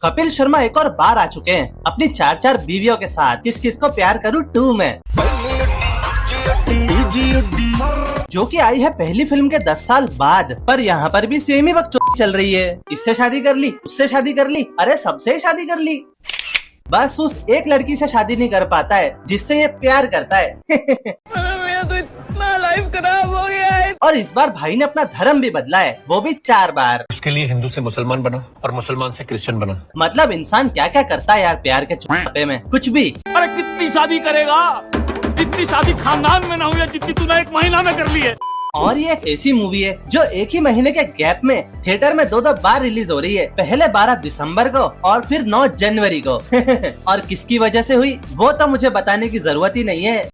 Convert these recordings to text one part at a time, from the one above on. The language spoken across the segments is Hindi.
कपिल शर्मा एक और बार आ चुके हैं अपनी 4 बीवियों के साथ किस किस को प्यार करूं 2 में, जो कि आई है पहली फिल्म के 10 साल बाद। पर यहाँ पर भी सेम ही बकचोदी चल रही है, इससे शादी कर ली, उससे शादी कर ली, अरे सबसे शादी कर ली। बस उस एक लड़की से शादी नहीं कर पाता है जिससे ये प्यार करता है। मेरा तो इतना लाइफ खराब हो गया है। और इस बार भाई ने अपना धर्म भी बदला है, वो भी 4 बार। उसके लिए हिंदू से मुसलमान बना और मुसलमान से क्रिश्चियन बना। मतलब इंसान क्या क्या करता है यार प्यार के चुप्पे में, कुछ भी। अरे कितनी शादी करेगा, जितनी शादी खानदान में ना हुई जितनी तूने 1 महीना में कर ली है। और ये एक ऐसी मूवी है जो एक ही महीने के गैप में थिएटर में 2 बार रिलीज हो रही है, पहले 12 दिसंबर को और फिर 9 जनवरी को। और किसकी वजह से हुई वो तो मुझे बताने की जरूरत ही नहीं है।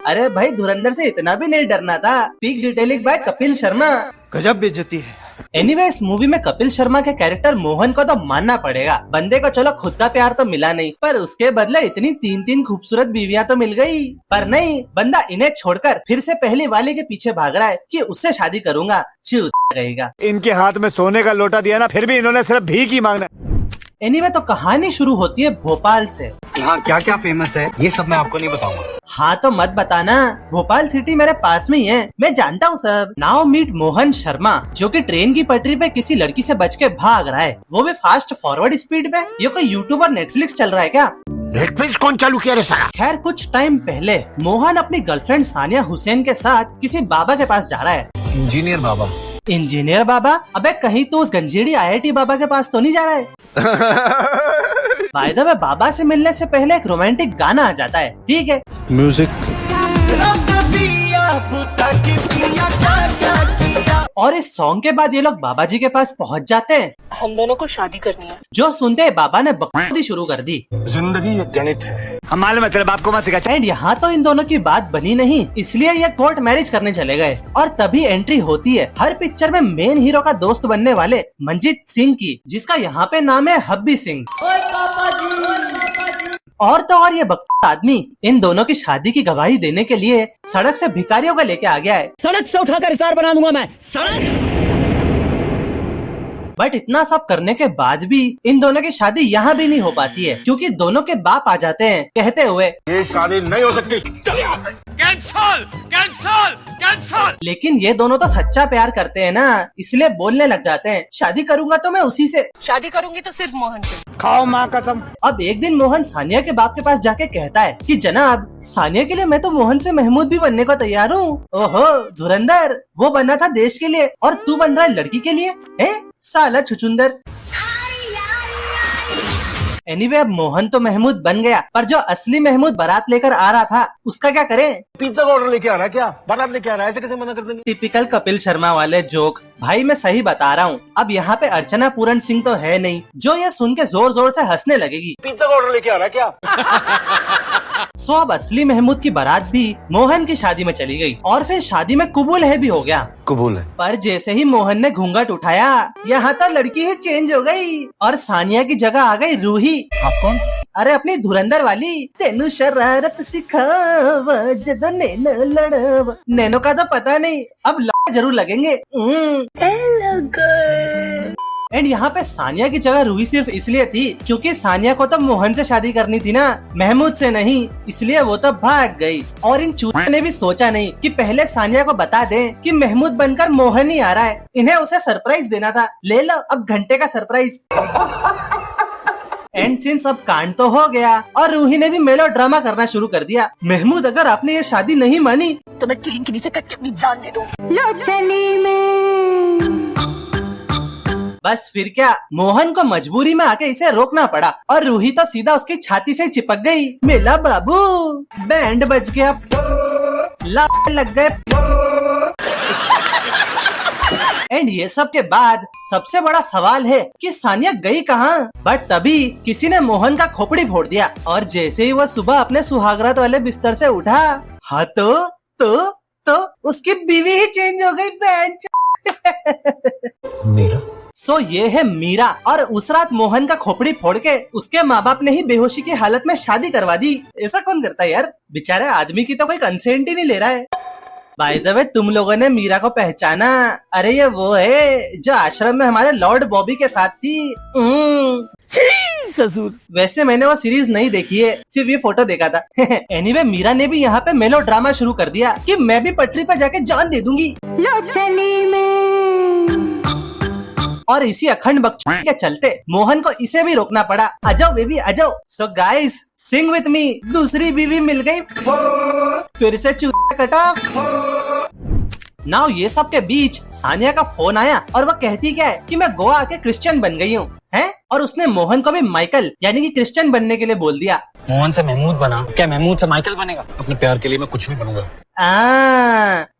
अरे भाई धुरंधर से इतना भी नहीं डरना था। Peak detailing by Kapil Sharma, गजब बेइज्जती है। एनीवे इस मूवी में कपिल शर्मा के कैरेक्टर मोहन को तो मानना पड़ेगा। बंदे को चलो खुद का प्यार तो मिला नहीं, पर उसके बदले इतनी 3 खूबसूरत बीवियां तो मिल गई। पर नहीं, बंदा इन्हें छोड़कर फिर से पहली वाली के पीछे भाग रहा है कि उससे शादी करूंगा। चूत रहेगा। इनके हाथ में सोने का लोटा दिया ना, फिर भी इन्होंने सिर्फ भीख ही मांगना। एनीवे तो कहानी शुरू होती है भोपाल से। यहाँ क्या क्या फेमस है ये सब मैं आपको नहीं बताऊंगा। हाँ तो मत बताना, भोपाल सिटी मेरे पास में ही है, मैं जानता हूँ सब। नाउ मीट मोहन शर्मा, जो कि ट्रेन की पटरी पे किसी लड़की से बच के भाग रहा है, वो भी फास्ट फॉरवर्ड स्पीड पे। ये कोई यूट्यूब और नेटफ्लिक्स चल रहा है क्या? नेटफ्लिक्स कौन चालू किया रे साला? खैर कुछ टाइम पहले मोहन अपनी गर्लफ्रेंड सानिया हुसैन के साथ किसी बाबा के पास जा रहा है। इंजीनियर बाबा। इंजीनियर बाबा? अबे कहीं तो उस गंजेड़ी IIT बाबा के पास तो नहीं जा रहा है? बाय द वे बाबा से मिलने से पहले एक रोमांटिक गाना आ जाता है, ठीक है? म्यूजिक। और इस सॉन्ग के बाद ये लोग बाबा जी के पास पहुंच जाते हैं। हम दोनों को शादी करनी है। जो सुनते ही बाबा ने बकवादी शुरू कर दी। जिंदगी एक गणित है। हम मालूम है तेरे बाप को मत सिखा। एंड यहाँ तो इन दोनों की बात बनी नहीं, इसलिए ये कोर्ट मैरिज करने चले गए। और तभी एंट्री होती है हर पिक्चर में मेन हीरो का दोस्त बनने वाले मंजीत सिंह की, जिसका यहाँ पे नाम है हब्बी सिंह। और तो और ये बकवास आदमी इन दोनों की शादी की गवाही देने के लिए सड़क से भिखारियों को लेके आ गया है। सड़क से उठाकर स्टार बना दूंगा मैं, सड़क। बट इतना सब करने के बाद भी इन दोनों की शादी यहाँ भी नहीं हो पाती है, क्योंकि दोनों के बाप आ जाते हैं कहते हुए ये शादी नहीं हो सकती। Cancel cancel cancel. लेकिन ये दोनों तो सच्चा प्यार करते हैं ना, इसलिए बोलने लग जाते हैं शादी करूंगा तो मैं उसी से। शादी करूंगी तो सिर्फ मोहन से। खाओ माँ कसम। अब एक दिन मोहन सानिया के बाप के पास जाके कहता है कि जनाब सानिया के लिए मैं तो मोहन से महमूद भी बनने को तैयार हूँ। ओहो धुरंधर, वो बना था देश के लिए और तू बन रहा है लड़की के लिए, है साला छुचुंदर। एनीवे अब मोहन तो महमूद बन गया, पर जो असली महमूद बारात लेकर आ रहा था उसका क्या करें? पिज्जा का ऑर्डर लेके आ रहा है क्या? बारात लेके आ रहा है, ऐसे कैसे मना कर देंगे? टिपिकल कपिल शर्मा वाले जोक। भाई मैं सही बता रहा हूँ। अब यहाँ पे अर्चना पूरन सिंह तो है नहीं जो ये सुन के जोर जोर से हंसने लगेगी। पिज्जा का ऑर्डर लेके आ रहा है क्या? सो अब असली महमूद की बारात भी मोहन की शादी में चली गई और फिर शादी में कबूल है भी हो गया। कबूल है। पर जैसे ही मोहन ने घूंघट उठाया यहाँ तो लड़की ही चेंज हो गई और सानिया की जगह आ गई रूही। आप कौन? अरे अपनी धुरंधर वाली। तेनू शरारत सिखावा जदों नैनो लड़ावा। नैनो का तो पता नहीं, अब जरूर लगेंगे। एंड यहाँ पे सानिया की जगह रूही सिर्फ इसलिए थी क्योंकि सानिया को तो मोहन से शादी करनी थी ना, महमूद से नहीं, इसलिए वो तो भाग गई। और इन चूतियों ने भी सोचा नहीं कि पहले सानिया को बता दें कि महमूद बनकर मोहन ही आ रहा है, इन्हें उसे सरप्राइज देना था। ले लो अब घंटे का सरप्राइज। एंड सिंस अब कांड तो हो गया और रूही ने भी मेलो ड्रामा करना शुरू कर दिया। महमूद अगर आपने ये शादी नहीं मानी तो मैं ट्रेन के नीचे कट के अपनी जान दे दूं। बस फिर क्या, मोहन को मजबूरी में आके इसे रोकना पड़ा और रूही तो सीधा उसकी छाती से चिपक गई। मेला बाबू बैंड बज गया, लग गए। एंड ये सब के बाद सबसे बड़ा सवाल है कि सानिया गई कहाँ? बट तभी किसी ने मोहन का खोपड़ी फोड़ दिया और जैसे ही वह सुबह अपने सुहागरात वाले बिस्तर से उठा, हाँ तो उसकी बीवी ही चेंज हो गई। बैंड मेरा सो ये है मीरा। और उस रात मोहन का खोपड़ी फोड़ के उसके माँ बाप ने ही बेहोशी की हालत में शादी करवा दी। ऐसा कौन करता है यार? बेचारे आदमी की तो कोई कंसेंट ही नहीं ले रहा है। बाय द वे तुम लोगों ने मीरा को पहचाना? अरे ये वो है जो आश्रम में हमारे लॉर्ड बॉबी के साथ थी। ससुर। वैसे मैंने वो सीरीज नहीं देखी है, सिर्फ ये फोटो देखा था। एनीवे मीरा ने भी यहाँ पे मेलो ड्रामा शुरू कर दिया कि मैं भी पटरी पर जाके जान दे दूंगी। लो चली मैं। और इसी अखंड बकचोदी के चलते मोहन को इसे भी रोकना पड़ा। आजाओ बेबी आजाओ। So guys sing with me, दूसरी बीवी मिल गई, फिर से चूतिया कटा। नाउ ये सब के बीच सानिया का फोन आया और वो कहती क्या है कि मैं गोवा आके क्रिश्चियन बन गई हूँ हैं, और उसने मोहन को भी माइकल यानी कि क्रिश्चियन बनने के लिए बोल दिया। मोहन से महमूद बना, क्या महमूद से माइकल बनेगा? अपने प्यार के लिए मैं कुछ भी बनूंगा।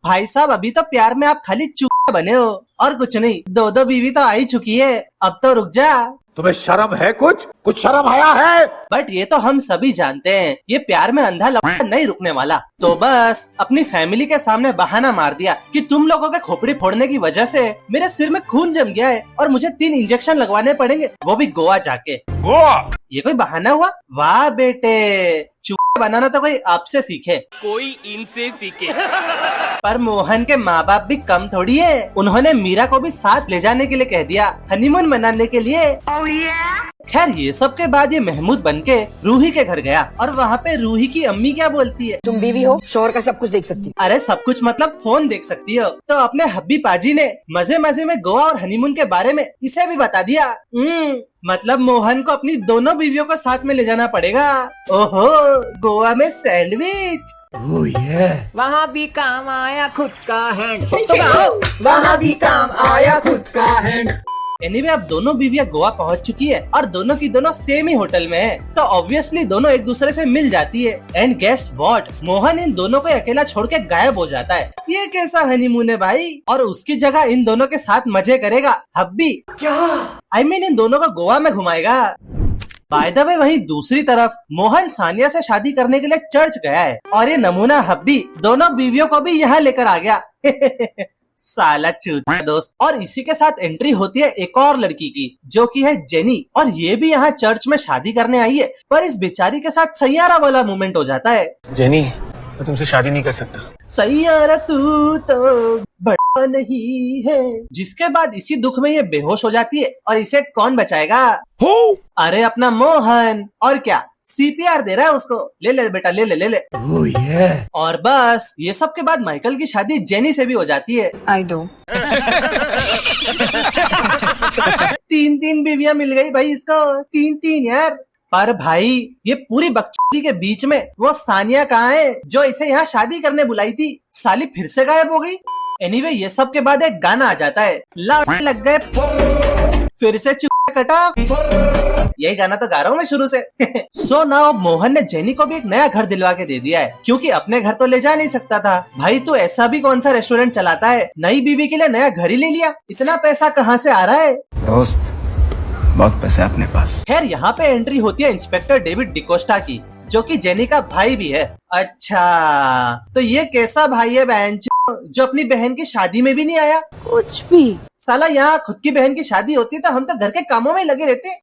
भाई साहब अभी तो प्यार में आप खाली चूतिया बने हो और कुछ नहीं। दो बीवी तो आ ही चुकी है, अब तो रुक जा। तुम्हें शर्म है? कुछ शर्म आया है? बट ये तो हम सभी जानते हैं ये प्यार में अंधा लौंडा नहीं रुकने वाला। तो बस अपनी फैमिली के सामने बहाना मार दिया कि तुम लोगों के खोपड़ी फोड़ने की वजह से मेरे सिर में खून जम गया है और मुझे 3 इंजेक्शन लगवाने पड़ेंगे, वो भी गोवा जाके। गोवा? ये कोई बहाना हुआ? वाह बेटे, चूतिया बनाना तो कोई आपसे सीखे, कोई इनसे सीखे। पर मोहन के माँ बाप भी कम थोड़ी है। उन्होंने मीरा को भी साथ ले जाने के लिए कह दिया, हनीमून मनाने के लिए। खैर ये सब के बाद ये महमूद बनके रूही के घर गया और वहाँ पे रूही की अम्मी क्या बोलती है, तुम बीवी हो, शोहर का सब कुछ देख सकती। अरे सब कुछ मतलब फोन देख सकती हो। तो अपने हब्बी पाजी ने मजे मजे में गोवा और हनीमून के बारे में इसे भी बता दिया। मतलब मोहन को अपनी दोनों बीवियों को साथ में ले जाना पड़ेगा। ओहो, गोवा में सैंडविच। वहाँ भी काम आया खुद का हैंड। वहाँ भी काम आया खुद का हैंड। एनीवे अब दोनों बीवियां गोवा पहुंच चुकी है और दोनों की दोनों सेम ही होटल में है, तो ऑब्वियसली दोनों एक दूसरे से मिल जाती है। एंड गेस व्हाट, मोहन इन दोनों को अकेला छोड़ के गायब हो जाता है। ये कैसा हनीमून है भाई? और उसकी जगह इन दोनों के साथ मजे करेगा हब्बी। क्या I mean, इन दोनों को गोवा में घुमाएगा। बाय द वे वहीं दूसरी तरफ मोहन सानिया से शादी करने के लिए चर्च गया है और ये नमूना हब्बी दोनों बीवियों को भी यहाँ लेकर आ गया। साला चूतिया दोस्त। और इसी के साथ एंट्री होती है एक और लड़की की जो कि है जेनी, और ये भी यहाँ चर्च में शादी करने आई है। पर इस बेचारी के साथ सैयारा वाला मूवमेंट हो जाता है। जेनी, मैं तुमसे शादी नहीं कर सकता। सैयारा तू तो बड़ा नहीं है। जिसके बाद इसी दुख में ये बेहोश हो जाती है और इसे कौन बचाएगा? अरे अपना मोहन। और क्या CPR दे रहा है उसको। ले ले बेटा, ले ले ले ले। और बस ये सब के बाद माइकल की शादी जेनी से भी हो जाती है। I do. 3 बीवियां मिल गई भाई इसको, 3 यार। पर भाई ये पूरी बकचोदी के बीच में वो सानिया कहाँ है जो इसे यहाँ शादी करने बुलाई थी? साली फिर से गायब हो गई। एनीवे ये सब के बाद एक गाना आ जाता है, लग गए फिर से चूतिया कटा। यही गाना तो गा रहा हूँ मैं शुरू से। सो नाउ मोहन ने जेनी को भी एक नया घर दिलवा के दे दिया है, क्योंकि अपने घर तो ले जा नहीं सकता था। भाई तो ऐसा भी कौन सा रेस्टोरेंट चलाता है, नई बीवी के लिए नया घर ही ले लिया। इतना पैसा कहाँ से आ रहा है दोस्त? बहुत पैसा अपने पास। खैर यहाँ पे एंट्री होती है इंस्पेक्टर डेविड डिकोस्टा की, जो कि जेनी का भाई भी है। अच्छा तो ये कैसा भाई है बहन जो अपनी बहन की शादी में भी नहीं आया? कुछ भी साला यहाँ खुद की बहन की शादी होती तो हम तो घर के कामों में लगे रहते।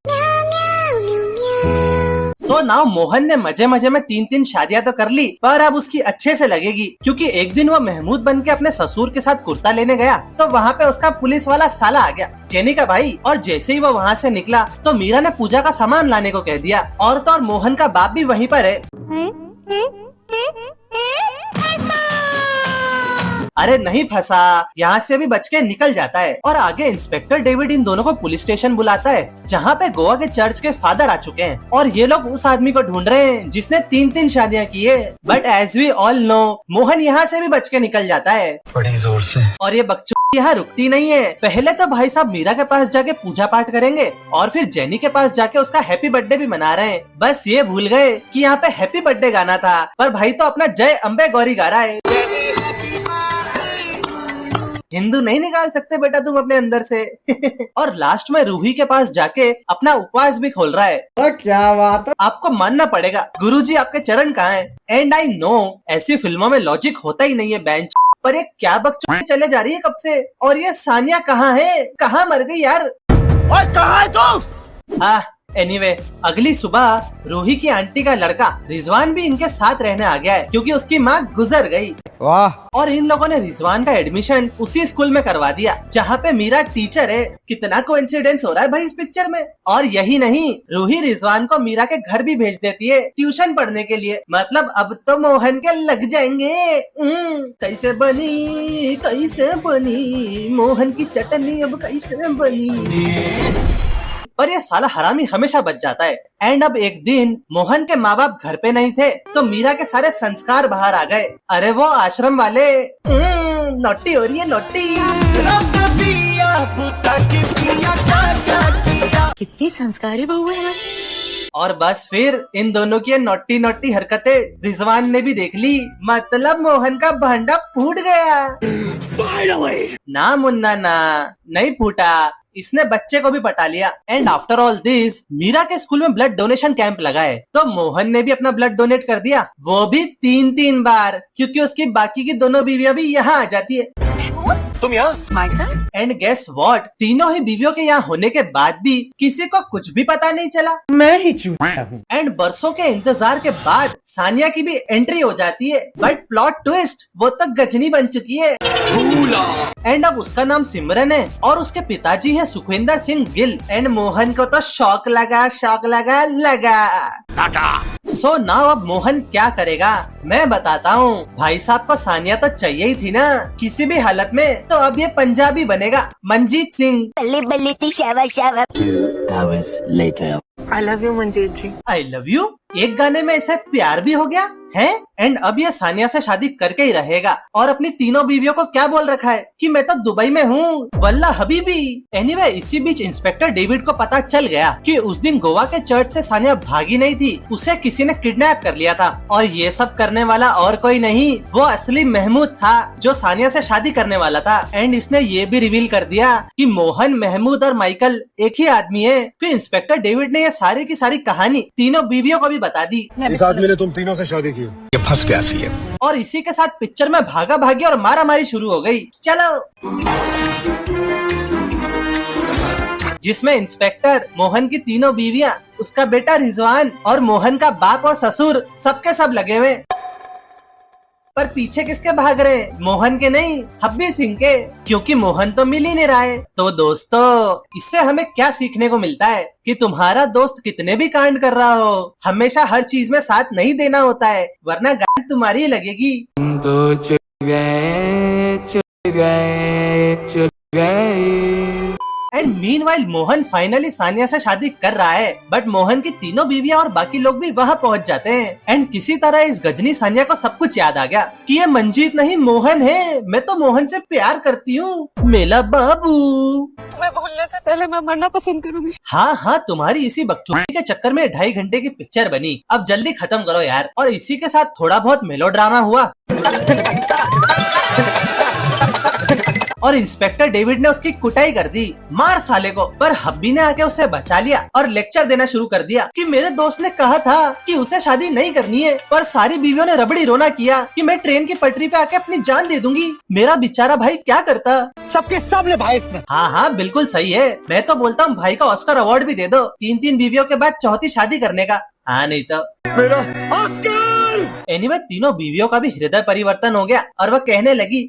सो नाउ मोहन ने मजे मजे में 3 शादियां तो कर ली, पर अब उसकी अच्छे से लगेगी, क्योंकि एक दिन वो महमूद बन के अपने ससुर के साथ कुर्ता लेने गया तो वहाँ पे उसका पुलिस वाला साला आ गया, जेनी का भाई। और जैसे ही वो वहाँ से निकला तो मीरा ने पूजा का सामान लाने को कह दिया। और तो और मोहन का बाप भी वहीं पर है। अरे नहीं फंसा, यहाँ से भी बच के निकल जाता है। और आगे इंस्पेक्टर डेविड इन दोनों को पुलिस स्टेशन बुलाता है, जहाँ पे गोवा के चर्च के फादर आ चुके हैं और ये लोग उस आदमी को ढूंढ रहे हैं जिसने 3 शादियां की है। But as we all know Mohan यहाँ से भी बच के निकल जाता है बड़ी जोर से। और ये बकचोदी यहाँ रुकती नहीं है। पहले तो भाई साहब मीरा के पास जाके पूजा पाठ करेंगे और फिर जेनी के पास जाके उसका हैप्पी बर्थडे भी मना रहे हैं। बस ये भूल गए कि यहाँ पे हैप्पी बर्थडे गाना था, पर भाई तो अपना जय अम्बे गौरी गा रहा है। हिंदू नहीं निकाल सकते बेटा तुम अपने अंदर से। और लास्ट में रूही के पास जाके अपना उपवास भी खोल रहा है। क्या बात है। आपको मानना पड़ेगा गुरुजी आपके चरण कहाँ हैं? एंड आई नो ऐसी फिल्मों में लॉजिक होता ही नहीं है बेंच, पर ये क्या बकचोदी चले जा रही है कब से। और ये सानिया कहाँ है? कहाँ मर गई यार? कहाँ है तू? हाँ एनीवे, अगली सुबह रूही की आंटी का लड़का रिजवान भी इनके साथ रहने आ गया है क्योंकि उसकी माँ गुजर गई। वाह। और इन लोगों ने रिजवान का एडमिशन उसी स्कूल में करवा दिया जहाँ पे मीरा टीचर है। कितना कोइंसिडेंस हो रहा है भाई इस पिक्चर में। और यही नहीं, रूही रिजवान को मीरा के घर भी भेज देती है ट्यूशन पढ़ने के लिए। मतलब अब तो मोहन के लग जाएंगे। कैसे बनी मोहन की चटनी, अब कैसे बनी। पर ये साला हरामी हमेशा बच जाता है। एंड अब एक दिन मोहन के माँ बाप घर पे नहीं थे तो मीरा के सारे संस्कार बाहर आ गए। अरे वो आश्रम वाले नोटी हो रही है नोटी। कितनी संस्कारी बहू है। और बस फिर इन दोनों की नोटी नोटी हरकतें रिजवान ने भी देख ली। मतलब मोहन का भांडा फूट गया। ना मुन्ना ना, नहीं फूटा, इसने बच्चे को भी पटा लिया। And after all this, Meera के स्कूल में ब्लड डोनेशन कैंप लगा है तो मोहन ने भी अपना ब्लड डोनेट कर दिया, वो भी 3-3 बार, क्योंकि उसकी बाकी की दोनों बीवियां भी यहाँ आ जाती है। तुम यहाँ? माइकल? एंड गेस व्हाट, तीनों ही बीवियों के यहाँ होने के बाद भी किसी को कुछ भी पता नहीं चला। मैं ही चूतिया हूँ। एंड बरसों के इंतजार के बाद सानिया की भी एंट्री हो जाती है। बट प्लॉट ट्विस्ट, वो तो गजनी बन चुकी है। एंड अब उसका नाम सिमरन है और उसके पिताजी है सुखविंदर सिंह गिल। एंड मोहन को तो शौक लगा। सो नाउ अब मोहन क्या करेगा मैं बताता हूँ। भाई साहब को सानिया तो चाहिए ही थी ना किसी भी हालत में, तो अब ये पंजाबी बनेगा Manjeet Singh. I love you Manjeet ji. I love you एक गाने में ऐसा प्यार भी हो गया है। एंड अब ये सानिया से शादी करके ही रहेगा। और अपनी तीनों बीवियों को क्या बोल रखा है कि मैं तो दुबई में हूँ, वल्ला हबीबी। एनीवे, इसी बीच इंस्पेक्टर डेविड को पता चल गया कि उस दिन गोवा के चर्च से सानिया भागी नहीं थी, उसे किसी ने किडनैप कर लिया था। और ये सब करने वाला और कोई नहीं, वो असली महमूद था जो सानिया से शादी करने वाला था। एंड इसने ये भी रिवील कर दिया कि मोहन, महमूद और माइकल एक ही आदमी है। फिर इंस्पेक्टर डेविड ने ये सारी की सारी कहानी तीनों बीवियों को भी बता दी। इस आदमी ने तुम तीनों से शादी की। ये फंस गया सीएम। और इसी के साथ पिक्चर में भागा भागी और मारा मारी शुरू हो गई। चलो, जिसमें इंस्पेक्टर, मोहन की तीनों बीवियां, उसका बेटा रिजवान और मोहन का बाप और ससुर सबके सब लगे हुए। पर पीछे किसके भाग रहे हैं? मोहन के नहीं, हब्बी सिंह के, क्योंकि मोहन तो मिल ही नहीं रहा है। तो दोस्तों, इससे हमें क्या सीखने को मिलता है कि तुम्हारा दोस्त कितने भी कांड कर रहा हो, हमेशा हर चीज में साथ नहीं देना होता है, वरना गांड तुम्हारी ही लगेगी। तो चल गए। And meanwhile Mohan finally Sania से शादी कर रहा है। बट मोहन की तीनों बीवियां और बाकी लोग भी वहाँ पहुँच जाते हैं। एंड किसी तरह इस गजनी सानिया को सब कुछ याद आ गया कि ये मंजीत नहीं मोहन है, मैं तो मोहन से प्यार करती हूँ, मेला बाबू। तुम्हें भूलने से पहले मैं मरना पसंद करूंगी। हाँ, तुम्हारी इसी बकचोदी के चक्कर में 2.5 घंटे की पिक्चर बनी, अब जल्दी खत्म करो यार। और इसी के साथ थोड़ा बहुत मेलोड्रामा हुआ और इंस्पेक्टर डेविड ने उसकी कुटाई कर दी, मार साले को। पर हब्बी ने आके उसे बचा लिया और लेक्चर देना शुरू कर दिया कि मेरे दोस्त ने कहा था कि उसे शादी नहीं करनी है, पर सारी बीवियों ने रबड़ी रोना किया कि मैं ट्रेन की पटरी पे आके अपनी जान दे दूंगी। मेरा बेचारा भाई क्या करता? सबके सब ले भाई इसमें। हाँ, बिल्कुल सही है। मैं तो बोलता हूँ भाई का ऑस्कर अवार्ड भी दे दो 3-3 बीवियों के बाद चौथी शादी करने का। हाँ, नहीं तो मेरा ऑस्कर। एनीवे, तीनों बीवियों का भी हृदय परिवर्तन हो गया और वह कहने लगी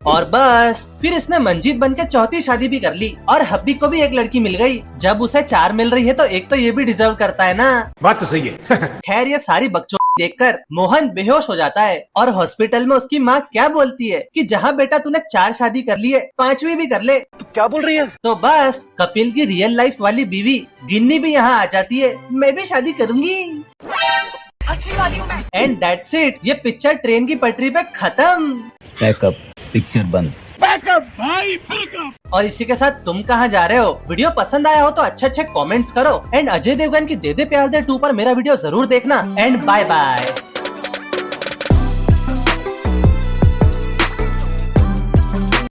और बस फिर इसने मंजीत बन के चौथी शादी भी कर ली। और हब्बी को भी एक लड़की मिल गई। जब उसे 4 मिल रही है तो एक तो ये भी डिजर्व करता है ना। बात तो सही है। खैर, ये सारी बकचोदी देखकर मोहन बेहोश हो जाता है और हॉस्पिटल में उसकी माँ क्या बोलती है कि जहाँ बेटा तूने 4 शादी कर ली है, 5वीं भी कर ले। तू क्या बोल रही है? तो बस कपिल की रियल लाइफ वाली बीवी गिन्नी भी यहाँ आ जाती है, मैं भी शादी करूंगी, असली वाली हूँ मैं। And that's it. ये पिक्चर ट्रेन की पटरी पे खत्म। पैकअप, पिक्चर बंद। बैकअप भाई, बैकअप। और इसी के साथ तुम कहाँ जा रहे हो? वीडियो पसंद आया हो तो अच्छे कमेंट्स करो। एंड अजय देवगन की दे दे प्यार दे 2 पर मेरा वीडियो जरूर देखना। And bye bye.